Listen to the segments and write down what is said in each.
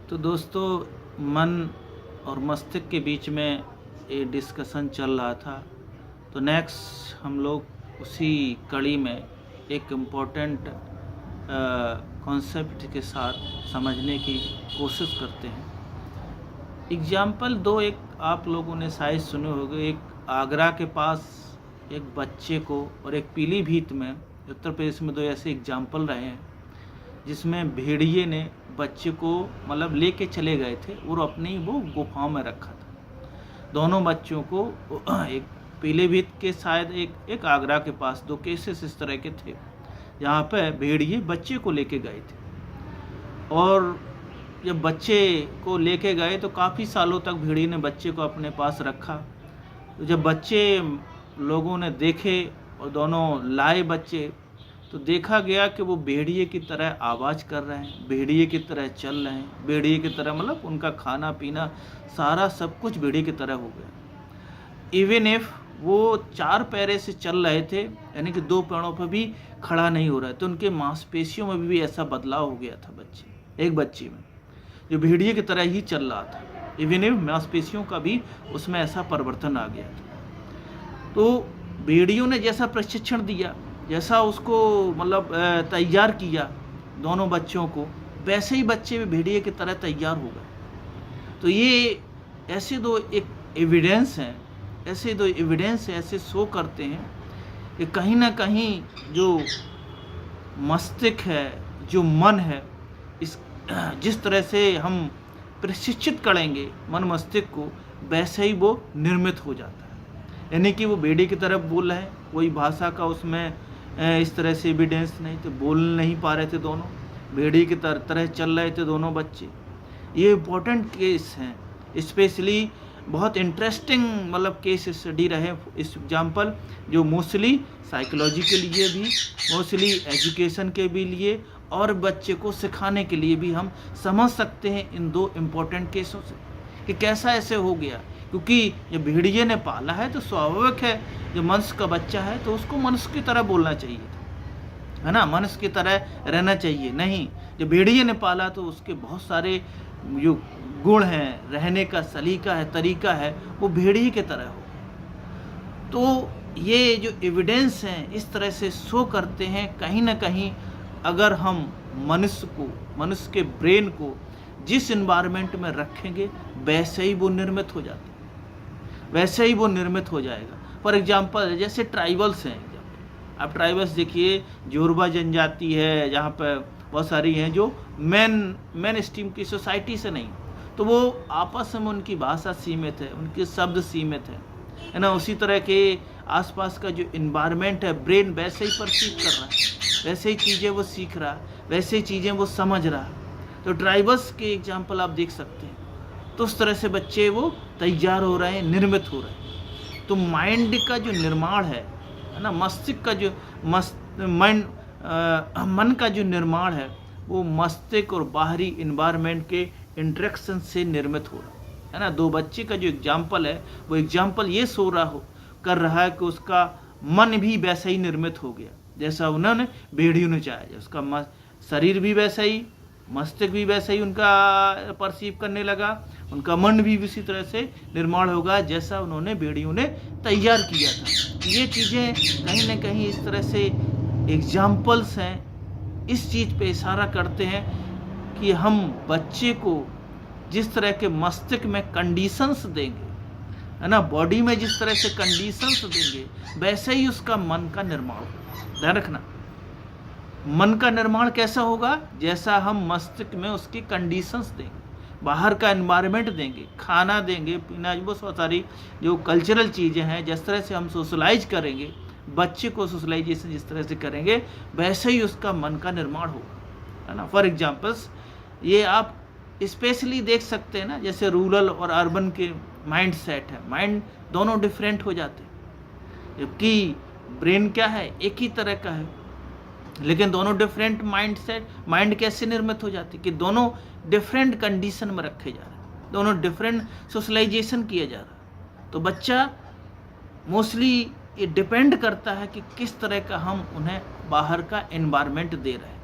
तो दोस्तों, मन और मस्तिष्क के बीच में ये डिस्कशन चल रहा था। तो नेक्स्ट हम लोग उसी कड़ी में एक इम्पोर्टेंट कॉन्सेप्ट के साथ समझने की कोशिश करते हैं। एग्जाम्पल दो, एक आप लोगों ने शायद सुने होंगे। एक आगरा के पास एक बच्चे को और एक पीलीभीत में उत्तर प्रदेश में दो ऐसे एग्जाम्पल रहे हैं जिसमें भेड़िए ने बच्चे को मतलब लेके चले गए थे और अपनी वो गुफाओं में रखा था। दोनों बच्चों को एक पीलीभीत के शायद एक आगरा के पास दो केसेस इस तरह के थे जहाँ पे भेड़िए बच्चे को लेके गए थे। और जब बच्चे को लेके गए तो काफ़ी सालों तक भेड़िए ने बच्चे को अपने पास रखा। तो जब बच्चे लोगों ने देखे और दोनों लाए बच्चे, तो देखा गया कि वो भेड़िए की तरह आवाज़ कर रहे हैं, भेड़िए की तरह चल रहे हैं, भेड़िए की तरह मतलब उनका खाना पीना सारा सब कुछ भेड़िए की तरह हो गया। इवन इफ वो 4 पैरे से चल रहे थे, यानी कि 2 पैरों पर भी खड़ा नहीं हो रहा है, तो उनके मांसपेशियों में भी ऐसा बदलाव हो गया था एक बच्चे में जो भेड़िए की तरह ही चल रहा था। इवन इफ मांसपेशियों का भी उसमें ऐसा परिवर्तन आ गया था। तो भेड़ियों ने जैसा प्रशिक्षण दिया, जैसा उसको मतलब तैयार किया दोनों बच्चों को, वैसे ही बच्चे भी भेड़िए की तरह तैयार हो गए। तो ये ऐसे दो एविडेंस हैं, ऐसे शो करते हैं कि कहीं ना कहीं जो मस्तिष्क है, जो मन है, जिस तरह से हम प्रशिक्षित करेंगे मन मस्तिष्क को, वैसे ही वो निर्मित हो जाता है। यानी कि वो भेड़िए की तरफ बोल रहे हैं, कोई भाषा का उसमें इस तरह से एविडेंस नहीं, तो बोल नहीं पा रहे थे, दोनों भेड़िए की तरह चल रहे थे दोनों बच्चे। ये इम्पोर्टेंट केस हैं, स्पेशली बहुत इंटरेस्टिंग मतलब केस स्टडी रहे इस एग्जाम्पल, जो मोस्टली साइकोलॉजी के लिए भी, मोस्टली एजुकेशन के भी लिए और बच्चे को सिखाने के लिए भी हम समझ सकते हैं इन 2 इम्पोर्टेंट केसों से कि कैसा ऐसे हो गया। क्योंकि जब भेड़िए ने पाला है तो स्वाभाविक है, जो मनुष्य का बच्चा है तो उसको मनुष्य की तरह बोलना चाहिए था, है ना, मनुष्य की तरह रहना चाहिए। नहीं, जब भेड़िए ने पाला तो उसके बहुत सारे जो गुण हैं, रहने का सलीका है, तरीका है, वो भेड़िए की तरह हो। तो ये जो एविडेंस हैं इस तरह से शो करते हैं कहीं ना कहीं, अगर हम मनुष्य के ब्रेन को जिस इन्वायरमेंट में रखेंगे वैसे ही वो निर्मित हो जाता है, वैसे ही वो निर्मित हो जाएगा। फॉर एग्जांपल जैसे ट्राइबल्स हैं, आप ट्राइबल्स देखिए, जोरबा जनजाति है जहाँ पर बहुत सारी हैं जो मेन स्ट्रीम की सोसाइटी से नहीं, तो वो आपस में उनकी भाषा सीमित है, उनके शब्द सीमित है ना। उसी तरह के आसपास का जो इन्वायरमेंट है, ब्रेन वैसे ही परसीव कर रहा है, वैसे ही चीज़ें वो सीख रहा है, वैसे ही चीज़ें वो समझ रहा है। तो ट्राइबल्स के एग्जाम्पल आप देख सकते हैं। तो उस तरह से बच्चे वो तैयार हो रहे हैं, निर्मित हो रहे हैं। तो माइंड का जो निर्माण है ना, मस्तिष्क का जो मन का जो निर्माण है, वो मस्तिष्क और बाहरी इन्वायरमेंट के इंटरेक्शन से निर्मित हो रहा है ना। 2 बच्चे का जो एग्जाम्पल है, वो एग्जाम्पल ये कर रहा है कि उसका मन भी वैसा ही निर्मित हो गया जैसा उन्होंने भेड़ियों ने चाहा। उसका शरीर भी वैसा ही, मस्तिष्क भी वैसा ही उनका परसीव करने लगा, उनका मन भी उसी तरह से निर्माण होगा जैसा उन्होंने भेड़ियों ने तैयार किया था। ये चीज़ें कहीं ना कहीं इस तरह से एग्जाम्पल्स हैं, इस चीज़ पे इशारा करते हैं कि हम बच्चे को जिस तरह के मस्तिष्क में कंडीशंस देंगे, है ना, बॉडी में जिस तरह से कंडीशंस देंगे, वैसे ही उसका मन का निर्माण होगा। ध्यान रखना, मन का निर्माण कैसा होगा, जैसा हम मस्तिष्क में उसकी कंडीशंस देंगे, बाहर का एनवायरनमेंट देंगे, खाना देंगे, पीना, वो सारी जो कल्चरल चीज़ें हैं, जिस तरह से हम सोशलाइज करेंगे बच्चे को, सोशलाइजेशन जिस तरह से करेंगे वैसे ही उसका मन का निर्माण होगा, है ना। फॉर एग्जाम्पल्स ये आप स्पेशली देख सकते हैं ना, जैसे रूरल और अर्बन के माइंड सेट है, माइंड दोनों डिफरेंट हो जाते हैं, जबकि ब्रेन क्या है, एक ही तरह का है, लेकिन दोनों डिफरेंट माइंड कैसे निर्मित हो जाती है कि दोनों डिफरेंट कंडीशन में रखे जा रहे हैं, दोनों डिफरेंट सोशलाइजेशन किया जा रहा है। तो बच्चा मोस्टली ये डिपेंड करता है कि किस तरह का हम उन्हें बाहर का एनवायरनमेंट दे रहे हैं,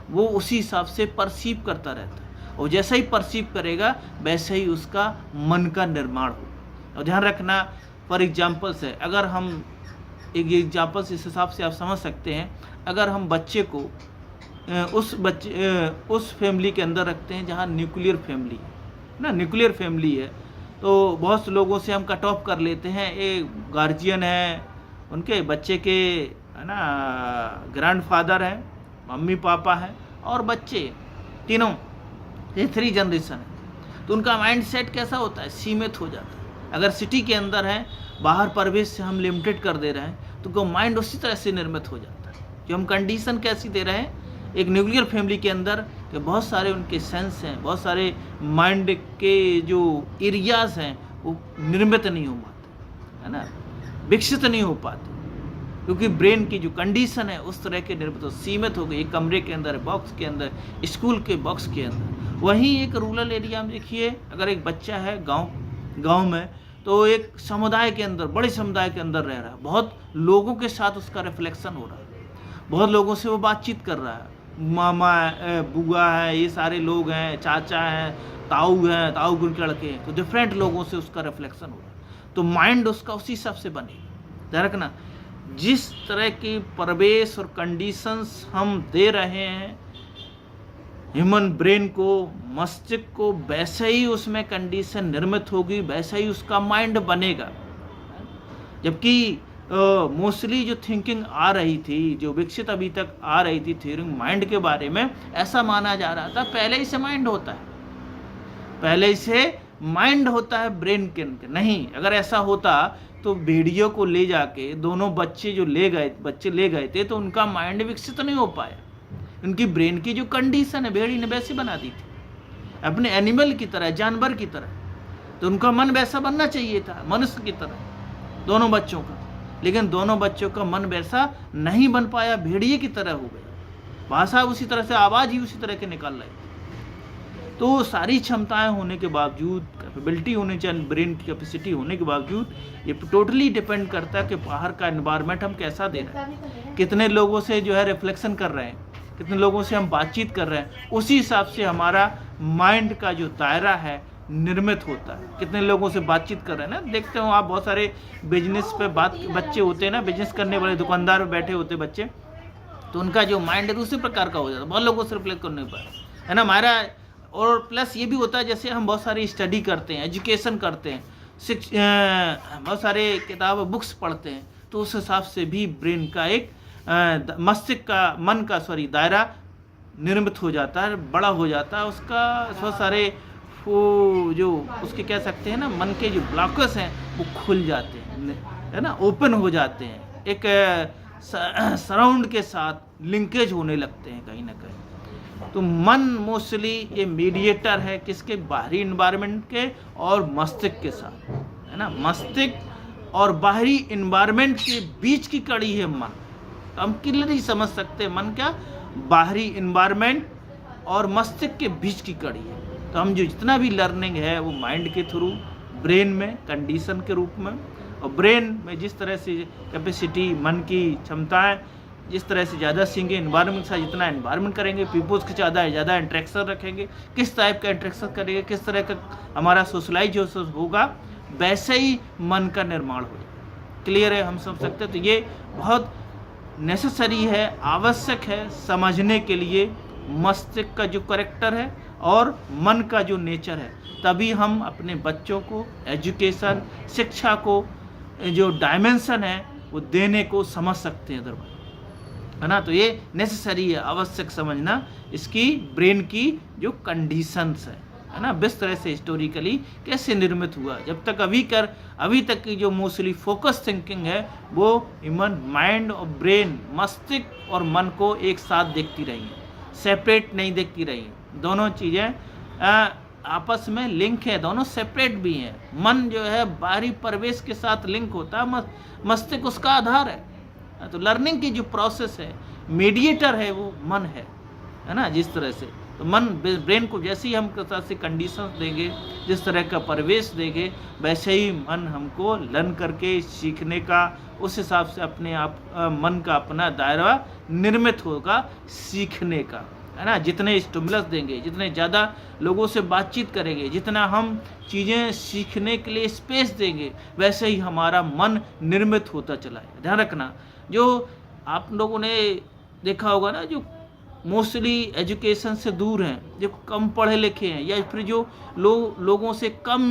वो उसी हिसाब से परसीव करता रहता है और जैसा ही परसीव करेगा वैसे ही उसका मन का निर्माण होगा। और ध्यान रखना, फॉर एग्जाम्पल से अगर हम एक एग्जाम्पल इस हिसाब से आप समझ सकते हैं, अगर हम बच्चे को उस फैमिली के अंदर रखते हैं जहाँ न्यूक्लियर फैमिली है ना, न्यूक्लियर फैमिली है, तो बहुत से लोगों से हम कट ऑफ कर लेते हैं। एक गार्जियन है, उनके बच्चे के है ना ग्रैंडफादर है, मम्मी पापा है और बच्चे, तीनों, ये 3 जनरेशन है। तो उनका माइंड सेट कैसा होता है? सीमित हो जाता है। अगर सिटी के अंदर है, बाहर परिवेश से हम लिमिटेड कर दे रहे हैं, तो वो माइंड उसी तरह से निर्मित हो जाता है। जो हम कंडीशन कैसी दे रहे हैं एक न्यूक्लियर फैमिली के अंदर, कि बहुत सारे उनके सेंस हैं, बहुत सारे माइंड के जो एरियाज हैं वो निर्मित नहीं हो पाते, है ना, विकसित नहीं हो पाते, क्योंकि ब्रेन की जो कंडीशन है उस तरह के निर्मित सीमित हो गई। एक कमरे के अंदर, बॉक्स के अंदर, स्कूल के बॉक्स के अंदर। वहीं एक रूरल एरिया में देखिए, अगर एक बच्चा है गांव में, तो एक समुदाय के अंदर, बड़े समुदाय के अंदर रह रहा है, बहुत लोगों के साथ उसका रिफ्लेक्शन हो रहा है, बहुत लोगों से वो बातचीत कर रहा है, मामा है, बुआ है, ये सारे लोग हैं, चाचा हैं, ताऊ हैं, ताऊ के लड़के हैं, तो डिफरेंट लोगों से उसका रिफ्लेक्शन हो रहा है। तो माइंड उसका उसी हिसाब से बनेगा। ध्यान रखना, जिस तरह की परिवेश और कंडीशंस हम दे रहे हैं ह्यूमन ब्रेन को, मस्तिष्क को, वैसे ही उसमें कंडीशन निर्मित होगी, वैसा ही उसका माइंड बनेगा। जबकि मोस्टली जो थिंकिंग आ रही थी, जो विकसित अभी तक आ रही थी थिंकिंग माइंड के बारे में, ऐसा माना जा रहा था पहले ही से माइंड होता है, पहले ही से माइंड होता है ब्रेन के अंदर। नहीं, अगर ऐसा होता तो भेड़ियों को ले जाके दोनों बच्चे ले गए थे, तो उनका माइंड विकसित नहीं हो पाया। उनकी ब्रेन की जो कंडीशन है भेड़ी ने वैसी बना दी थी, अपने एनिमल की तरह, जानवर की तरह। तो उनका मन वैसा बनना चाहिए था, मनुष्य की तरह, दोनों बच्चों का। लेकिन दोनों बच्चों का मन वैसा नहीं बन पाया, भेड़िए की तरह हो गया। भाषा उसी तरह से, आवाज़ ही उसी तरह के निकल रही। तो सारी क्षमताएं होने के बावजूद, कैपेबिलिटी होने चाहिए, ब्रेन की कैपेसिटी होने के बावजूद, ये टोटली डिपेंड करता है कि बाहर का एनवायरनमेंट हम कैसा दे रहे हैं, कितने लोगों से रिफ्लेक्शन कर रहे हैं, कितने लोगों से हम बातचीत कर रहे हैं, उसी हिसाब से हमारा माइंड का जो दायरा है निर्मित होता है। कितने लोगों से बातचीत कर रहे हैं ना, देखते हो आप, बहुत सारे बिजनेस पे बच्चे होते हैं ना, बिजनेस करने वाले दुकानदार बैठे होते बच्चे, तो उनका जो माइंड है दूसरे प्रकार का हो जाता है, बहुत लोगों से रिफ्लेक्ट करने पर, है ना हमारा। और प्लस ये भी होता है, जैसे हम बहुत सारी स्टडी करते हैं, एजुकेशन करते हैं, बहुत सारे किताब बुक्स पढ़ते हैं, तो उस हिसाब से भी ब्रेन का एक मस्तिष्क का, मन का दायरा निर्मित हो जाता है, बड़ा हो जाता है उसका। बहुत सारे वो जो उसके कह सकते हैं ना, मन के जो ब्लॉकर्स हैं वो खुल जाते हैं, है ना, ओपन हो जाते हैं, एक सराउंड के साथ लिंकेज होने लगते हैं कहीं ना कहीं। तो मन मोस्टली ये मीडिएटर है किसके? बाहरी इन्वायरमेंट के और मस्तिष्क के साथ, है ना। मस्तिष्क और बाहरी इन्वायरमेंट के बीच की कड़ी है मन। तो हम क्लियरली समझ सकते हैं मन क्या, बाहरी इन्वायरमेंट और मस्तिष्क के बीच की कड़ी है। तो हम जो जितना भी लर्निंग है वो माइंड के थ्रू, ब्रेन में कंडीशन के रूप में, और ब्रेन में जिस तरह से कैपेसिटी, मन की क्षमताएं, जिस तरह से ज़्यादा सीखेंगे, इन्वायरमेंट के साथ जितना इन्वायरमेंट करेंगे, पीपल्स के ज़्यादा इंट्रैक्शन रखेंगे, किस टाइप का इंट्रैक्शन करेंगे, किस तरह का हमारा सोशलाइज होगा, वैसे ही मन का निर्माण होगा। क्लियर है, हम समझ सकते हैं। तो ये बहुत नेसेसरी है, आवश्यक है समझने के लिए मस्तिष्क का जो करेक्टर है और मन का जो नेचर है, तभी हम अपने बच्चों को एजुकेशन, शिक्षा को जो डायमेंशन है वो देने को समझ सकते हैं, है ना। तो ये नेसेसरी है, आवश्यक समझना इसकी ब्रेन की जो कंडीशंस है ना, किस तरह से हिस्टोरिकली कैसे निर्मित हुआ। जब तक अभी तक की जो मोस्टली फोकस थिंकिंग है वो ह्यूमन माइंड और ब्रेन, मस्तिष्क और मन को एक साथ देखती रही है, सेपरेट नहीं देखती रही। दोनों चीज़ें आपस में लिंक है, दोनों सेपरेट भी हैं। मन जो है बाहरी परिवेश के साथ लिंक होता है, मस्तिष्क उसका आधार है। तो लर्निंग की जो प्रोसेस है, मीडिएटर है वो मन है ना। जिस तरह से तो मन, ब्रेन को जैसे ही हम से कंडीशंस देंगे, जिस तरह का परिवेश देंगे, वैसे ही मन हमको लर्न करके सीखने का, उस हिसाब से अपने आप मन का अपना दायरा निर्मित होगा सीखने का, है ना। जितने स्टिमुलस देंगे, जितने ज़्यादा लोगों से बातचीत करेंगे, जितना हम चीज़ें सीखने के लिए स्पेस देंगे, वैसे ही हमारा मन निर्मित होता चला है। ध्यान रखना, जो आप लोगों ने देखा होगा ना, जो मोस्टली एजुकेशन से दूर हैं, जो कम पढ़े लिखे हैं, या फिर जो लोगों से कम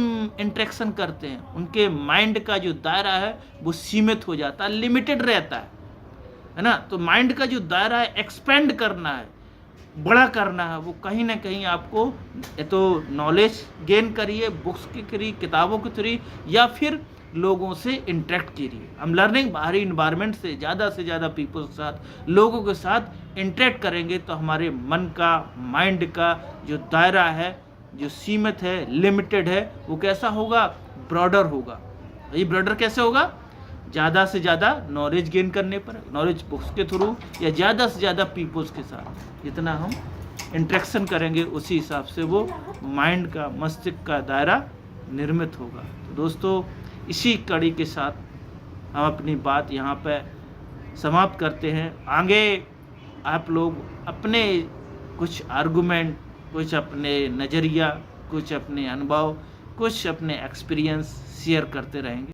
इंटरेक्शन करते हैं, उनके माइंड का जो दायरा है वो सीमित हो जाता है, लिमिटेड रहता है ना। तो माइंड का जो दायरा है एक्सपेंड करना है, बड़ा करना है, वो कहीं ना कहीं आपको तो नॉलेज गेन करिए, बुक्स के थ्रू, किताबों के थ्रू, या फिर लोगों से इंटरेक्ट कीजिए। हम लर्निंग बाहरी इन्वायरमेंट से ज़्यादा पीपल के साथ, लोगों के साथ इंटरेक्ट करेंगे तो हमारे मन का, माइंड का जो दायरा है, जो सीमित है, लिमिटेड है, वो कैसा होगा, ब्रॉडर होगा। ये ब्रॉडर कैसे होगा, ज़्यादा से ज़्यादा नॉलेज गेन करने पर, नॉलेज बुक्स के थ्रू, या ज़्यादा से ज़्यादा पीपल्स के साथ जितना हम इंटरेक्शन करेंगे, उसी हिसाब से वो माइंड का, मस्तिष्क का दायरा निर्मित होगा। तो दोस्तों, इसी कड़ी के साथ हम अपनी बात यहाँ पे समाप्त करते हैं। आगे आप लोग अपने कुछ आर्गुमेंट, कुछ अपने नज़रिया, कुछ अपने अनुभव, कुछ अपने एक्सपीरियंस शेयर करते रहेंगे।